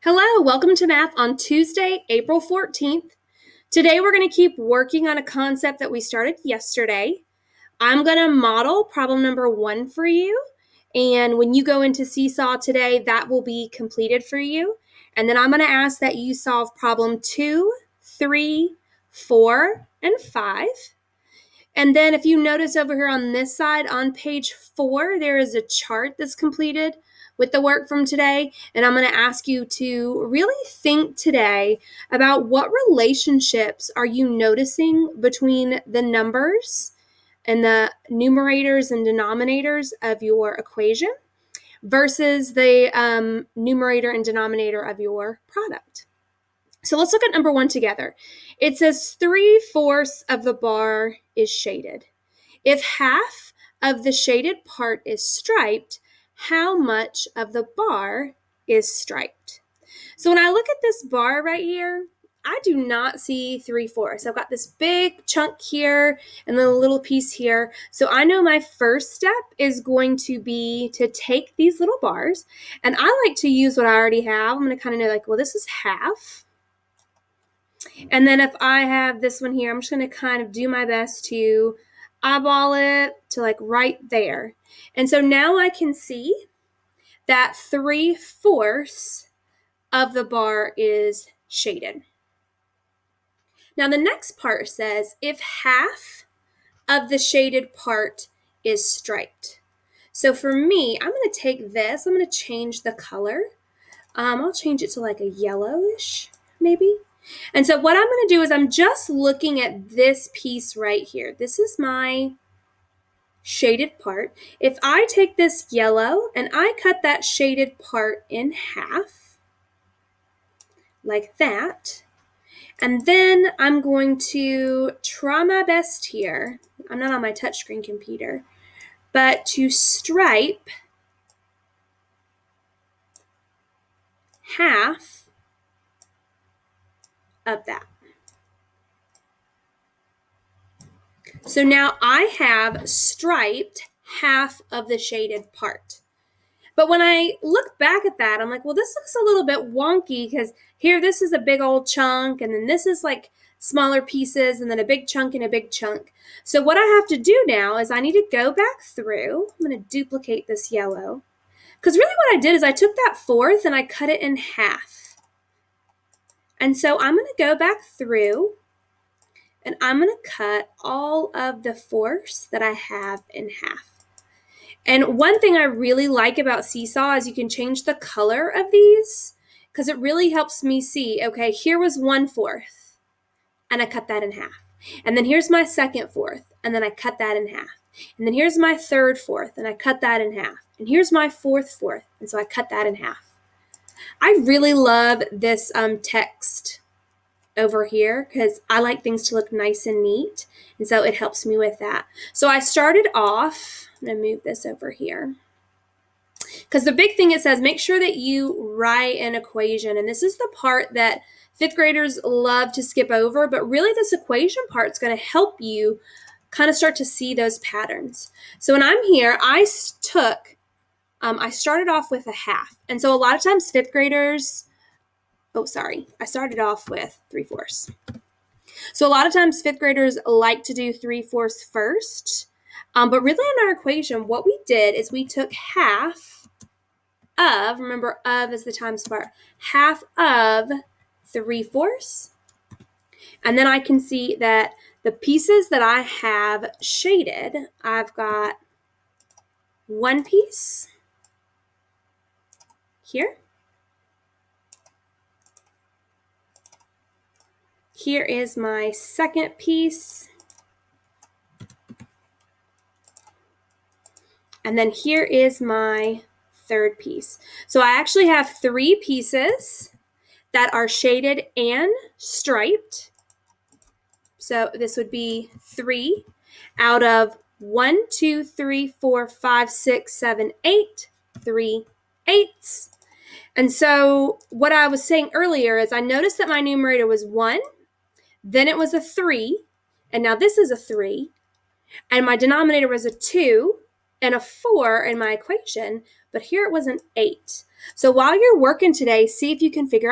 Hello, welcome to Math on Tuesday, April 14th. Today we're going to keep working on a concept that we started yesterday. I'm going to model problem number 1 for you, and when you go into Seesaw today, that will be completed for you. And then I'm going to ask that you solve problem 2, 3, 4, and 5. And then if you notice over here on this side, on page 4, there is a chart that's completed with the work from today. And I'm going to ask you to really think today about what relationships are you noticing between the numbers and the numerators and denominators of your equation versus the numerator and denominator of your product. So let's look at number 1 together. It says 3/4 of the bar is shaded. If half of the shaded part is striped, how much of the bar is striped? So when I look at this bar right here, I do not see 3/4. I've got this big chunk here and then a little piece here. So I know my first step is going to be to take these little bars, and I like to use what I already have. I'm going to kind of know well, this is half. And then if I have this one here, I'm just going to kind of do my best to eyeball it to right there. And so now I can see that 3/4 of the bar is shaded. Now the next part says if half of the shaded part is striped. So for me, I'm going to take this, I'm going to change the color. I'll change it to a yellowish maybe. And so what I'm going to do is I'm just looking at this piece right here. This is my shaded part. If I take this yellow and I cut that shaded part in half, like that, and then I'm going to try my best here. I'm not on my touchscreen computer, but to stripe half of that. So now I have striped half of the shaded part. But when I look back at that, I'm well, this looks a little bit wonky because here this is a big old chunk, and then this is smaller pieces, and then a big chunk and a big chunk. So what I have to do now is I need to go back through. I'm going to duplicate this yellow. Because really what I did is I took that fourth and I cut it in half. And so I'm going to go back through and I'm going to cut all of the fourths that I have in half. And one thing I really like about Seesaw is you can change the color of these because it really helps me see, okay, here was 1/4 and I cut that in half. And then here's my 2/4 and then I cut that in half. And then here's my 3/4 and I cut that in half. And here's my 4/4 and so I cut that in half. I really love this text over here because I like things to look nice and neat, and so it helps me with that. So I started off, I'm going to move this over here, because the big thing it says, make sure that you write an equation, and this is the part that 5th graders love to skip over, but really this equation part is going to help you kind of start to see those patterns. So when I'm here, I started off with a half, and so a lot of times 5th graders, I started off with 3/4. So a lot of times 5th graders like to do 3/4 first, but really in our equation, what we did is we took half of, remember of is the times part, half of 3/4, and then I can see that the pieces that I have shaded, I've got one piece here. Here is my second piece. And then here is my third piece. So I actually have 3 pieces that are shaded and striped. So this would be 3 out of 1, 2, 3, 4, 5, 6, 7, 8, 3 eighths. And so what I was saying earlier is I noticed that my numerator was 1, then it was a 3, and now this is a 3, and my denominator was a 2 and a 4 in my equation, but here it was an 8. So while you're working today, see if you can figure